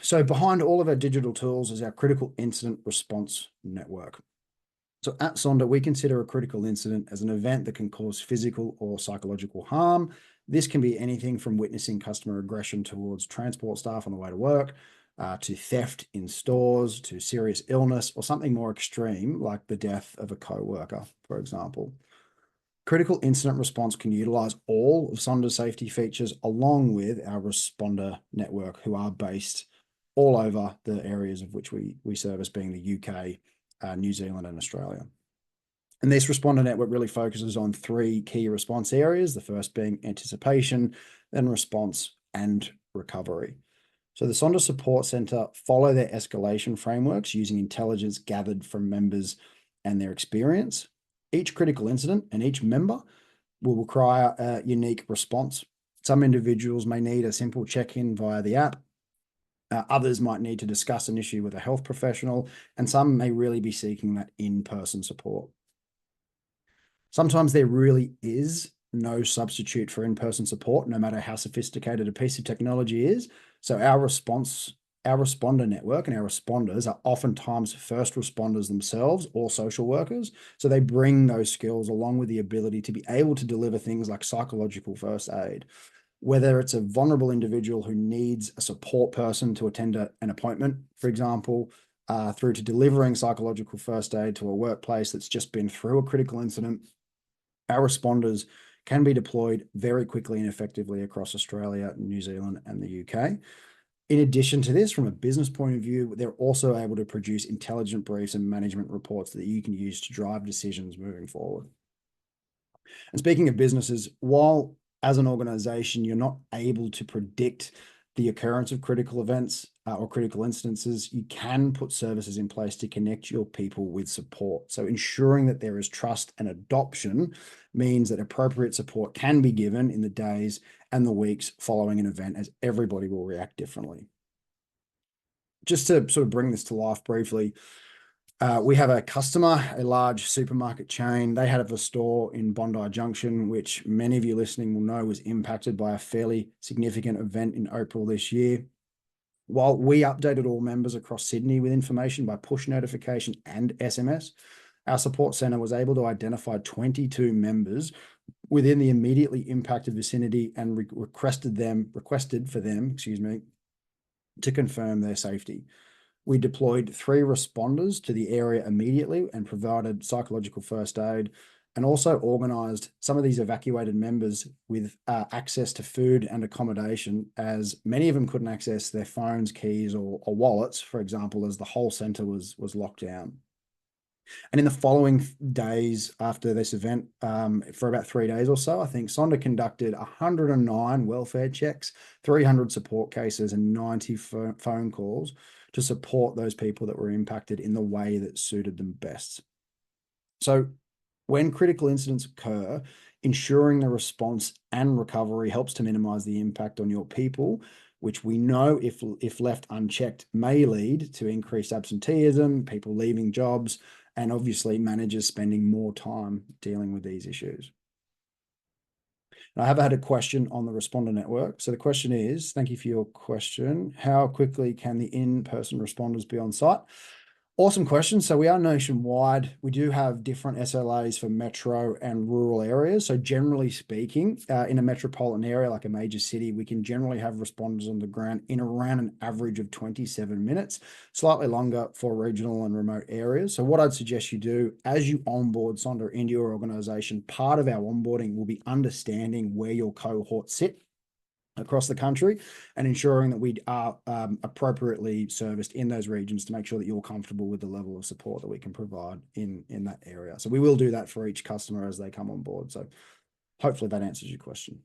So behind all of our digital tools is our critical incident response network. So at Sonder, we consider a critical incident as an event that can cause physical or psychological harm. This can be anything from witnessing customer aggression towards transport staff on the way to work, to theft in stores, to serious illness, or something more extreme like the death of a co-worker, for example. Critical incident response can utilize all of Sonder's safety features along with our responder network, who are based all over the areas of which we service, being the UK, New Zealand, and Australia. And this responder network really focuses on three key response areas, the first being anticipation, then response, and recovery. So the Sonder Support Centre follow their escalation frameworks using intelligence gathered from members and their experience. Each critical incident and each member will require a unique response. Some individuals may need a simple check-in via the app. Others might need to discuss an issue with a health professional, and some may really be seeking that in-person support. Sometimes there really is no substitute for in-person support, no matter how sophisticated a piece of technology is. So our responder network and our responders are oftentimes first responders themselves or social workers. So they bring those skills along with the ability to be able to deliver things like psychological first aid. Whether it's a vulnerable individual who needs a support person to attend an appointment, for example, through to delivering psychological first aid to a workplace that's just been through a critical incident, our responders can be deployed very quickly and effectively across Australia, New Zealand, and the UK. In addition to this, from a business point of view, they're also able to produce intelligent briefs and management reports that you can use to drive decisions moving forward. And speaking of businesses, while as an organization, you're not able to predict the occurrence of critical events or critical instances, you can put services in place to connect your people with support. So ensuring that there is trust and adoption means that appropriate support can be given in the days and the weeks following an event, as everybody will react differently. Just to sort of bring this to life briefly, we have a customer, a large supermarket chain. They had a store in Bondi Junction, which many of you listening will know was impacted by a fairly significant event in April this year. While we updated all members across Sydney with information by push notification and SMS, our support centre was able to identify 22 members within the immediately impacted vicinity and requested for them, to confirm their safety. We deployed 3 responders to the area immediately and provided psychological first aid, and also organised some of these evacuated members with access to food and accommodation, as many of them couldn't access their phones, keys, or wallets, for example, as the whole centre was locked down. And in the following days after this event, for about 3 days or so, I think Sonder conducted 109 welfare checks, 300 support cases, and 90 phone calls to support those people that were impacted in the way that suited them best. So when critical incidents occur, ensuring the response and recovery helps to minimize the impact on your people, which we know, if left unchecked, may lead to increased absenteeism, people leaving jobs, and obviously managers spending more time dealing with these issues. I have had a question on the responder network. So the question is, thank you for your question, how quickly can the in-person responders be on site? Awesome question. So we are nationwide. We do have different SLAs for metro and rural areas. So generally speaking, in a metropolitan area like a major city, we can generally have responders on the ground in around an average of 27 minutes, slightly longer for regional and remote areas. So what I'd suggest you do as you onboard Sonder into your organization, part of our onboarding will be understanding where your cohorts sit across the country and ensuring that we are appropriately serviced in those regions to make sure that you're comfortable with the level of support that we can provide in that area. So we will do that for each customer as they come on board. So hopefully that answers your question.